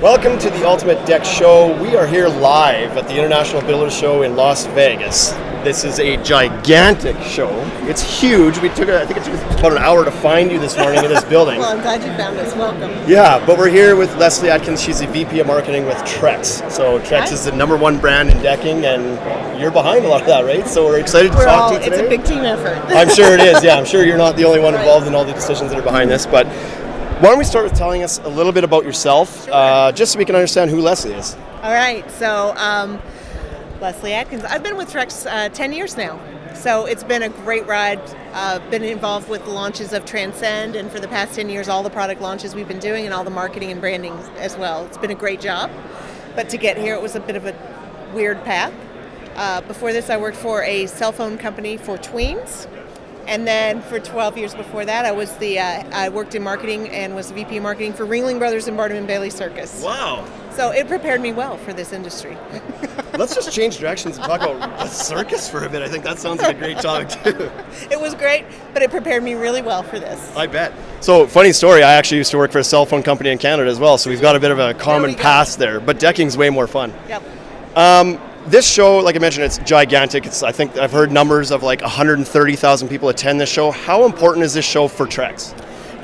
Welcome to the Ultimate Deck Show. We are here live at the International Builders Show in Las Vegas. This is a gigantic show. It's huge. I think it took us about an hour to find you this morning in this building. Well, I'm glad you found us. Welcome. Yeah, but we're here with Leslie Adkins. She's the VP of Marketing with Trex. So Trex is the #1 brand in decking, and you're behind a lot of that, right? So we're excited to talk to you today. It's a big team effort. I'm sure it is, yeah. I'm sure you're not the only one involved in all the decisions that are behind this, but why don't we start with telling us a little bit about yourself, just so we can understand who Leslie is. All right, so Leslie Adkins. I've been with Trex 10 years now, so it's been a great ride. Been involved with the launches of Transcend, and for the past 10 years, all the product launches we've been doing and all the marketing and branding as well. It's been a great job, but to get here, it was a bit of a weird path. Before this, I worked for a cell phone company for tweens. And then for 12 years before that, I worked in marketing and was the VP of marketing for Ringling Brothers and Barnum and Bailey Circus. Wow. So it prepared me well for this industry. Let's just change directions and talk about the circus for a bit. I think that sounds like a great topic too. It was great, but it prepared me really well for this. I bet. So, funny story, I actually used to work for a cell phone company in Canada as well, so we've got a bit of a common past there, but decking's way more fun. Yep. This show, like I mentioned, it's gigantic. I think I've heard numbers of like 130,000 people attend this show. How important is this show for Trex?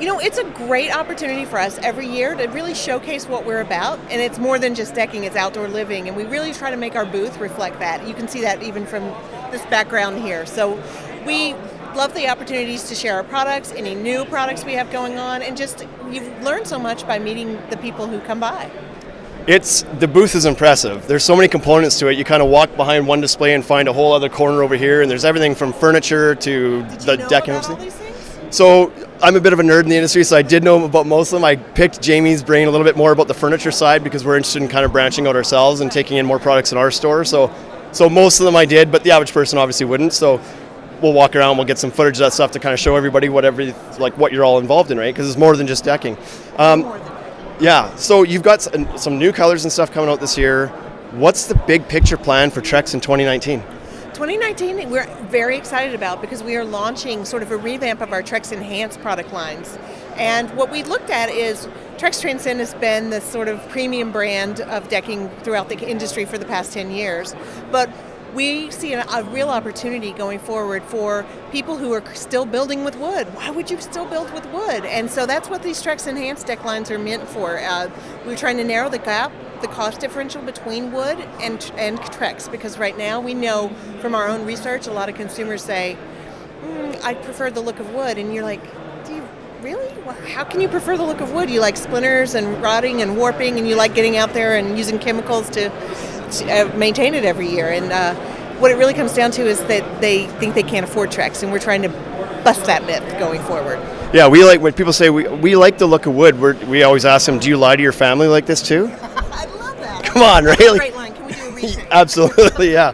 You know, it's a great opportunity for us every year to really showcase what we're about. And it's more than just decking, it's outdoor living. And we really try to make our booth reflect that. You can see that even from this background here. So we love the opportunities to share our products, any new products we have going on, and just you've learned so much by meeting the people who come by. The booth is impressive. There's so many components to it. You kind of walk behind one display and find a whole other corner over here, and there's everything from furniture to the decking. Did you know about all these things? So I'm a bit of a nerd in the industry, so I did know about most of them. I picked Jamie's brain a little bit more about the furniture side because we're interested in kind of branching out ourselves and taking in more products in our store. So most of them I did, but the average person obviously wouldn't. So we'll walk around, we'll get some footage of that stuff to kind of show everybody what you're all involved in, right? Because it's more than just decking. Yeah, so you've got some new colors and stuff coming out this year. What's the big picture plan for Trex in 2019? 2019 we're very excited about because we are launching sort of a revamp of our Trex Enhanced product lines. And what we looked at is Trex Transcend has been the sort of premium brand of decking throughout the industry for the past 10 years. But we see a real opportunity going forward for people who are still building with wood. Why would you still build with wood? And so that's what these Trex Enhanced deck lines are meant for. We're trying to narrow the gap, the cost differential between wood and Trex, because right now we know from our own research, a lot of consumers say, I prefer the look of wood. And you're like, do you really? How can you prefer the look of wood? You like splinters and rotting and warping, and you like getting out there and using chemicals to maintain it every year. And what it really comes down to is that they think they can't afford Trex, and we're trying to bust that myth going forward. Yeah, we like when people say we like the look of wood. We always ask them, do you lie to your family like this too? I love that. Come on, right? That's a great line. Can we do a retake? Absolutely, yeah.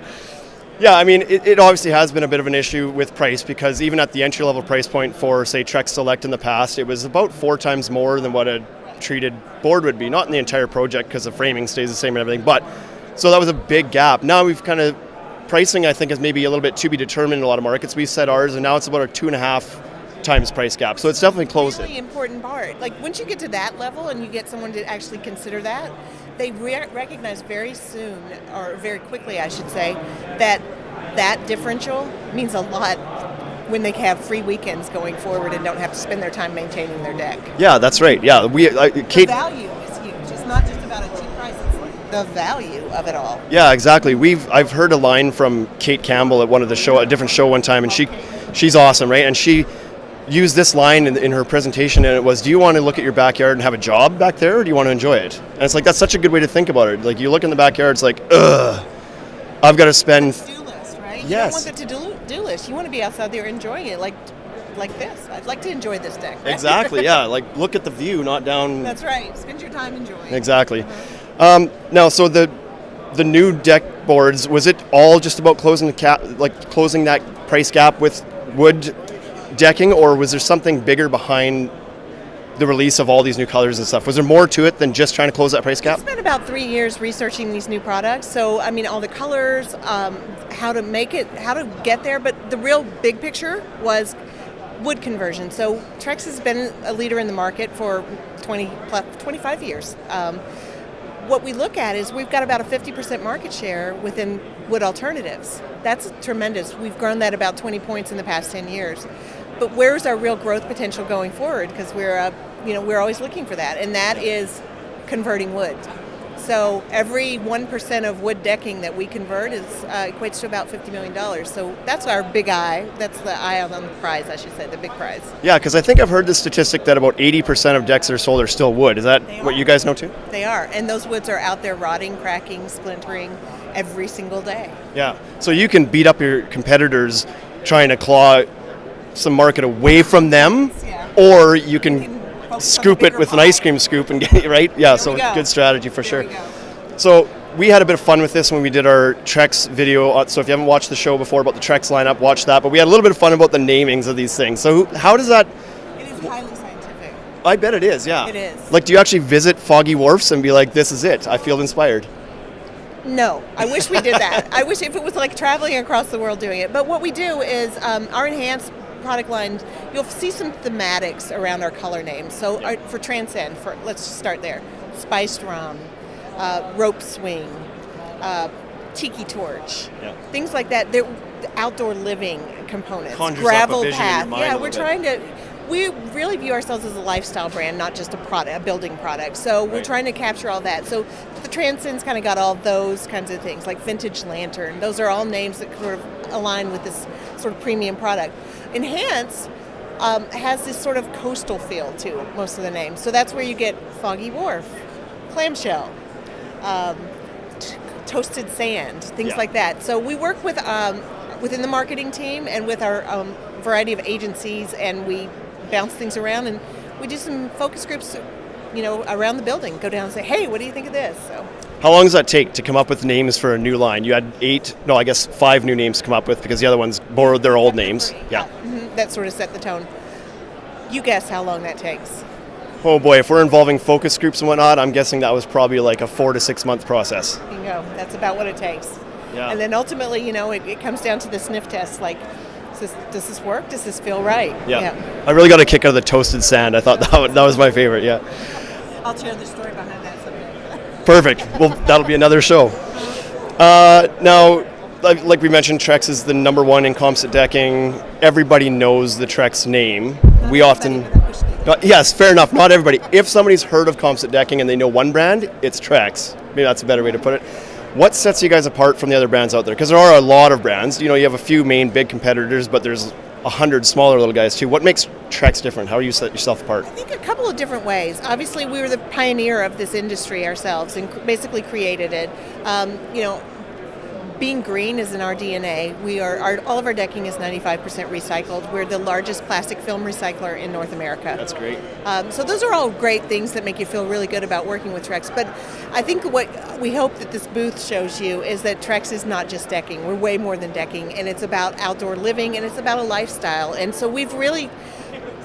Yeah, I mean, it obviously has been a bit of an issue with price because even at the entry-level price point for, say, Trex Select in the past, it was about 4 times more than what a treated board would be. Not in the entire project because the framing stays the same and everything, but so that was a big gap. Now we've kind of, pricing I think is maybe a little bit to be determined in a lot of markets. We set ours and now it's about a 2.5 times price gap. So it's definitely closed. Really important part. Like once you get to that level and you get someone to actually consider that, they recognize very soon, or very quickly I should say, that differential means a lot when they have free weekends going forward and don't have to spend their time maintaining their deck. Yeah, that's right. Yeah, Kate, the value is huge. It's not just about a cheap price. It's like the value of it all. Yeah, exactly. I've heard a line from Kate Campbell at a different show one time, and she's awesome, right? And she used this line in her presentation, and it was, do you want to look at your backyard and have a job back there, or do you want to enjoy it? And it's like, that's such a good way to think about it. Like, you look in the backyard, it's like, I've got to spend... To-do list, right? Yes. You don't want the to-do list. You want to be outside there enjoying it, like this. I'd like to enjoy this deck. Right? Exactly, yeah. Like, look at the view, not down... That's right. Spend your time enjoying. Exactly. Now, so the new deck boards, was it all just about closing that price gap with wood decking, or was there something bigger behind the release of all these new colors and stuff? Was there more to it than just trying to close that price gap? We spent about 3 years researching these new products. So, I mean, all the colors, how to make it, how to get there. But the real big picture was wood conversion. So Trex has been a leader in the market for 25 years. what we look at is we've got about a 50% market share within wood alternatives. That's tremendous. We've grown that about 20 points in the past 10 years. But where's our real growth potential going forward? Because we're always looking for that, and that is converting wood. So every 1% of wood decking that we convert equates to about $50 million. So that's our big eye. That's the eye on the prize, I should say, the big prize. Yeah, because I think I've heard the statistic that about 80% of decks that are sold are still wood. Is that what you guys know too? They are, and those woods are out there rotting, cracking, splintering every single day. Yeah, so you can beat up your competitors trying to claw some market away from them, or you can scoop it with an ice cream scoop and get it right. Yeah, so good strategy for sure. So we had a bit of fun with this when we did our Trex video. So if you haven't watched the show before about the Trex lineup, watch that. But we had a little bit of fun about the namings of these things. So how does that? It is highly scientific. I bet it is. Yeah. It is. Like, do you actually visit Foggy Wharfs and be like, "This is it. I feel inspired"? No, I wish we did that. I wish if it was like traveling across the world doing it. But what we do is our enhanced product line, you'll see some thematics around our color names. So for Transcend, let's just start there. Spiced Rum, Rope Swing, Tiki Torch, things like that. They're outdoor living components. Gravel path. Yeah, we really view ourselves as a lifestyle brand, not just a building product. So we're trying to capture all that. So the Transcend's kind of got all those kinds of things, like Vintage Lantern. Those are all names that sort of align with this sort of premium product. Enhance has this sort of coastal feel to most of the names. So that's where you get Foggy Wharf, Clamshell, Toasted Sand, things like that. So we work with within the marketing team and with our variety of agencies, and we bounce things around, and we do some focus groups, around the building. Go down and say, hey, what do you think of this? So. How long does that take to come up with names for a new line? You had 5 new names to come up with because the other ones borrowed their old names. Yeah. That sort of set the tone. You guess how long that takes. Oh boy, if we're involving focus groups and whatnot, I'm guessing that was probably like a 4 to 6 month process. Bingo. That's about what it takes. Yeah. And then ultimately, it comes down to the sniff test, like, does this work? Does this feel right? Yeah. I really got a kick out of the Toasted Sand. I thought that was my favorite, yeah. I'll share the story behind that someday. Perfect. Well, that'll be another show. Now, like we mentioned, Trex is the number one in composite decking. Everybody knows the Trex name. We often... Yes, fair enough. Not everybody. If somebody's heard of composite decking and they know one brand, it's Trex. Maybe that's a better way to put it. What sets you guys apart from the other brands out there? Because there are a lot of brands. You have a few main big competitors, but there's 100 smaller little guys too. What makes Trex different? How do you set yourself apart? I think a couple of different ways. Obviously, we were the pioneer of this industry ourselves and basically created it. Being green is in our DNA. All of our decking is 95% recycled. We're the largest plastic film recycler in North America. That's great. So those are all great things that make you feel really good about working with Trex. But I think what we hope that this booth shows you is that Trex is not just decking. We're way more than decking, and it's about outdoor living, and it's about a lifestyle. And so we've really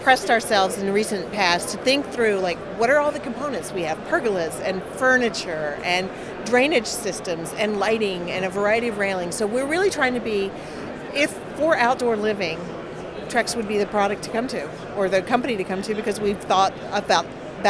pressed ourselves in the recent past to think through, like, what are all the components we have? Pergolas and furniture and drainage systems and lighting and a variety of railings. So we're really trying to be, if for outdoor living, Trex would be the product to come to, or the company to come to, because we've thought about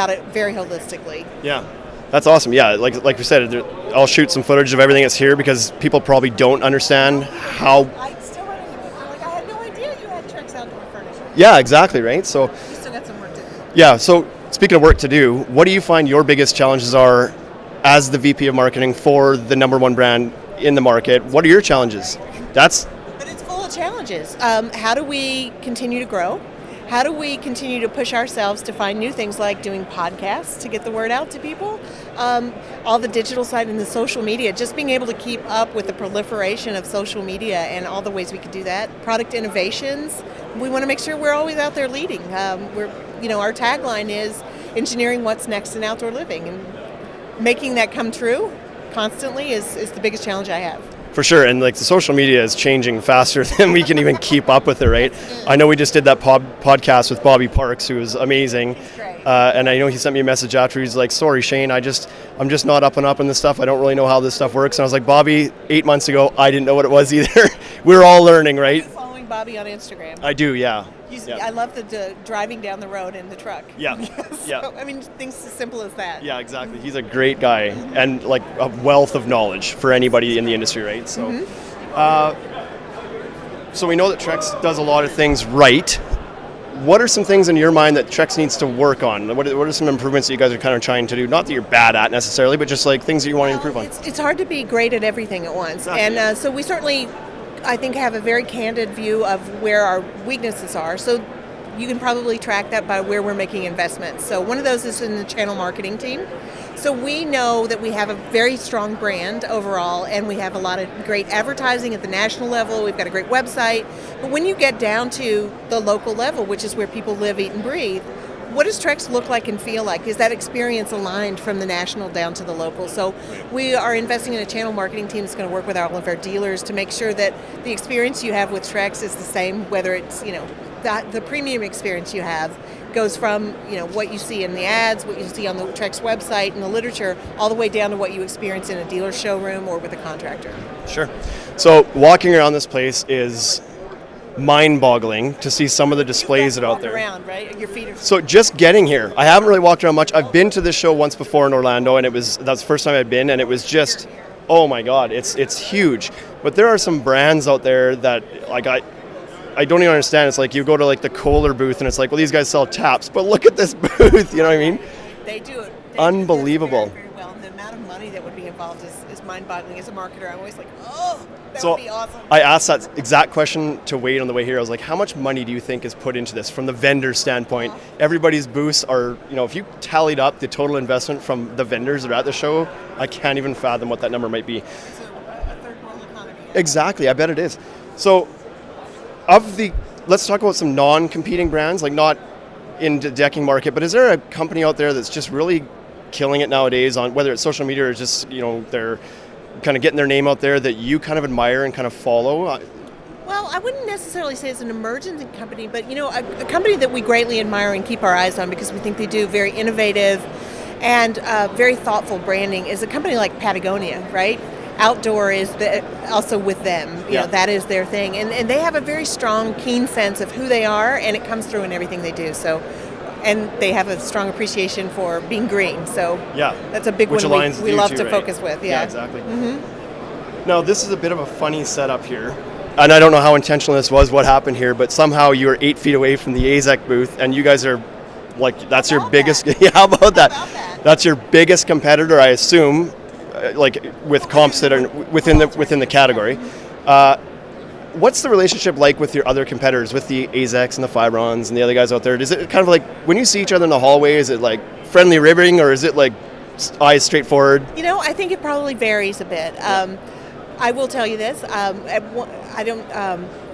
it very holistically. Yeah, that's awesome. Yeah, like we said, I'll shoot some footage of everything that's here because people probably don't understand how... I still run into it. Like, I had no idea you had Trex outdoor furniture. Yeah, exactly, right? So We still got some work to do. Yeah, so speaking of work to do, what do you find your biggest challenges are as the VP of marketing for the number one brand in the market? What are your challenges? But it's full of challenges. How do we continue to grow? How do we continue to push ourselves to find new things like doing podcasts to get the word out to people? All the digital side and the social media, just being able to keep up with the proliferation of social media and all the ways we could do that. Product innovations, we want to make sure we're always out there leading. Our tagline is engineering what's next in outdoor living, and making that come true constantly is the biggest challenge I have. For sure, and like the social media is changing faster than we can even keep up with it, right? I know we just did that podcast with Bobby Parks, who was amazing. He's great. And I know he sent me a message after. He's like, sorry, Shane, I'm just not up in this stuff. I don't really know how this stuff works. And I was like, Bobby, 8 months ago, I didn't know what it was either. We're all learning, right? Following Bobby on Instagram. I do, yeah. I love the driving down the road in the truck. Yeah. So, I mean, things as simple as that. Yeah, exactly. He's a great guy and like a wealth of knowledge for anybody in the industry, right? So, so we know that Trex does a lot of things right. What are some things in your mind that Trex needs to work on? What are some improvements that you guys are kind of trying to do? Not that you're bad at necessarily, but just like things that you want to improve on. It's hard to be great at everything at once. Exactly. And so we certainly, I think, have a very candid view of where our weaknesses are. So you can probably track that by where we're making investments. So one of those is in the channel marketing team. So we know that we have a very strong brand overall, and we have a lot of great advertising at the national level. We've got a great website. But when you get down to the local level, which is where people live, eat, and breathe, what does Trex look like and feel like? Is that experience aligned from the national down to the local? So we are investing in a channel marketing team that's going to work with all of our dealers to make sure that the experience you have with Trex is the same, whether it's, the premium experience you have goes from, what you see in the ads, what you see on the Trex website and the literature, all the way down to what you experience in a dealer showroom or with a contractor. Sure. So walking around this place is mind-boggling to see some of the displays that are out there. Around, right? Your feet are. So just getting here, I haven't really walked around much. I've been to this show once before in Orlando, and that's the first time I'd been, and it was just, oh my God, it's huge. But there are some brands out there that like I don't even understand. It's like you go to like the Kohler booth and it's like, well, these guys sell taps, but look at this booth. You know what I mean? They do it. Unbelievable. Very, very well. And the amount of money that would be involved is mind-boggling. As a marketer, I'm always like, oh, that would be awesome. I asked that exact question to Wade on the way here. I was like, how much money do you think is put into this from the vendor standpoint? Everybody's booths are, if you tallied up the total investment from the vendors that are at the show, I can't even fathom what that number might be. It's a third world economy. Exactly. I bet it is. So, let's talk about some non-competing brands, like not in the decking market, but is there a company out there that's just really killing it nowadays on whether it's social media or just, they're kind of getting their name out there that you kind of admire and kind of follow? Well, I wouldn't necessarily say it's an emerging company, but, a company that we greatly admire and keep our eyes on because we think they do very innovative and very thoughtful branding is a company like Patagonia, right? Outdoor is also with them. That is their thing. And they have a very strong, keen sense of who they are, and it comes through in everything they do. So, and they have a strong appreciation for being green. So that's a big one we love to focus with. Yeah, exactly. Mm-hmm. Now, this is a bit of a funny setup here. And I don't know how intentional this was, what happened here, but somehow you are 8 feet away from the AZEC booth, and you guys are that's your biggest. Yeah, how about that? That's your biggest competitor, I assume. Like with composite or within the category. What's the relationship like with your other competitors, with the AZECs and the Fibrons and the other guys out there? Is it kind of like when you see each other in the hallway, is it like friendly ribbing or is it like eyes straightforward? I think it probably varies a bit. I will tell you this.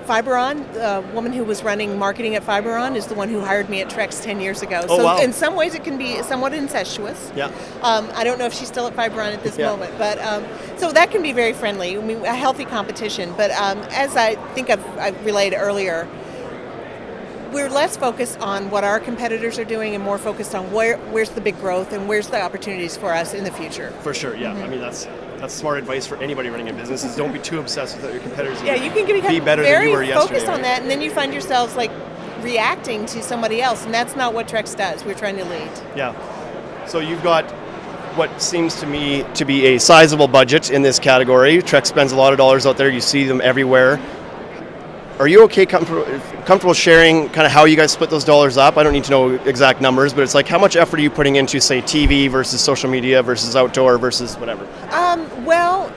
Fibron, the woman who was running marketing at Fibron, is the one who hired me at Trex 10 years ago. Oh, so wow. In some ways it can be somewhat incestuous. Yeah. I don't know if she's still at Fibron at this moment, but so that can be very friendly. I mean, a healthy competition. But as I think I've relayed earlier, we're less focused on what our competitors are doing and more focused on where's the big growth and where's the opportunities for us in the future. For sure, yeah. Mm-hmm. I mean, that's smart advice for anybody running a business is don't be too obsessed with your competitors. Yeah, you can be better than you were yesterday. Very focused on that, and then you find yourselves like reacting to somebody else, and that's not what Trex does. We're trying to lead. Yeah. So you've got what seems to me to be a sizable budget in this category. Trex spends a lot of dollars out there. You see them everywhere. Are you comfortable sharing kind of how you guys split those dollars up? I don't need to know exact numbers, but it's like how much effort are you putting into, say, TV versus social media versus outdoor versus whatever? Well,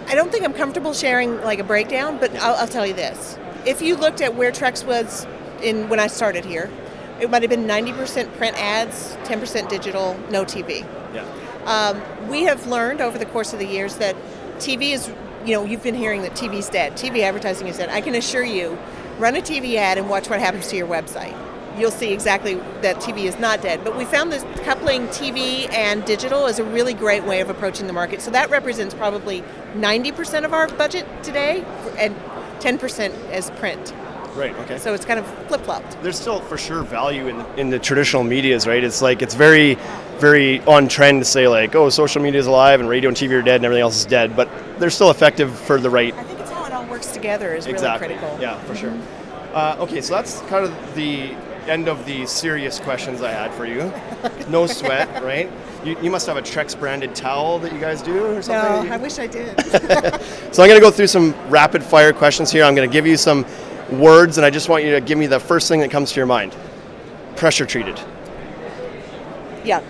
I don't think I'm comfortable sharing like a breakdown, but I'll tell you this. If you looked at where Trex was when I started here, it might have been 90% print ads, 10% digital, no TV. Yeah. We have learned over the course of the years that TV is, you've been hearing that TV's dead. TV advertising is dead. I can assure you, run a TV ad and watch what happens to your website. You'll see exactly that TV is not dead. But we found this coupling TV and digital is a really great way of approaching the market. So that represents probably 90% of our budget today and 10% as print. Right, okay. So it's kind of flip-flopped. There's still for sure value in the traditional medias, right? It's like it's very, very on trend to say like, oh, social media is alive and radio and TV are dead and everything else is dead, but they're still effective for the right. I think it's how it all works works together is Exactly. really critical. Yeah, for sure. Okay, so that's kind of the end of the serious questions I had for you. No sweat, right? You must have a Trex branded towel that you guys do or something? No, I wish I did. So I'm going to go through some rapid fire questions here. I'm going to give you some words, and I just want you to give me the first thing that comes to your mind. Pressure treated. Yuck.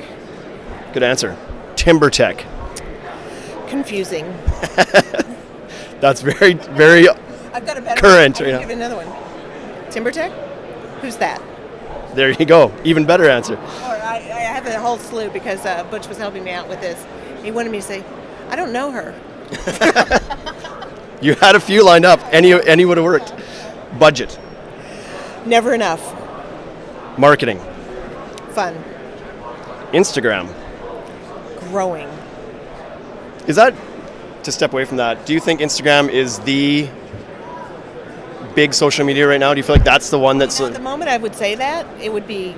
Good answer. Timber Tech. Confusing. That's very, very I've got a better current. one. I Yeah. can give another one. TimberTech? Who's that? There you go. Even better answer. Or I have a whole slew because Butch was helping me out with this. He wanted me to say, I don't know her. You had a few lined up. Any would have worked. Budget. Never enough. Marketing. Fun. Instagram. Growing. Is that, to step away from that, do you think Instagram is the big social media right now? Do you feel like that's the one that's At the moment I would say that, it would be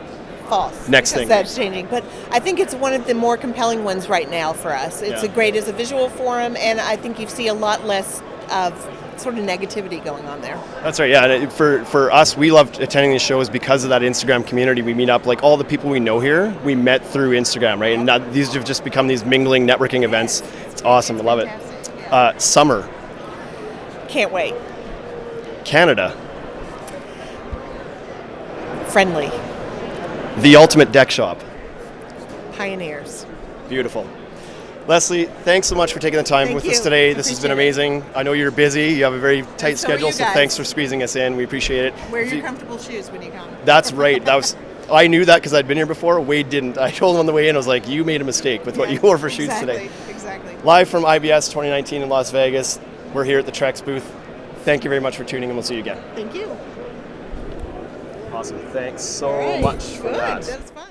false. Next because thing. That's changing. But I think it's one of the more compelling ones right now for us. It's Yeah. great as a visual forum, and I think you see a lot less of sort of negativity going on there. That's right, yeah. And for us, we loved attending these shows because of that Instagram community. We meet up, like all the people we know here, we met through Instagram, right? And now these have just become these mingling, networking events. It's awesome. I love it. Summer. Can't wait. Canada. Friendly. The ultimate deck shop. Pioneers. Beautiful. Leslie, thanks so much for taking the time Thank with you. us today. This has been Appreciate amazing. I know you're busy. You have a very tight so are schedule, you so guys. thanks for squeezing us in. We appreciate it. Wear If your you- comfortable shoes when you come. That's right. I knew that because I'd been here before. Wade didn't. I told him on the way in, I was like, you made a mistake with what you wore for shoots today. Exactly. Live from IBS 2019 in Las Vegas. We're here at the Trex booth. Thank you very much for tuning in. We'll see you again. Thank you. Awesome. Thanks so All right. much for Good. that. That's fun.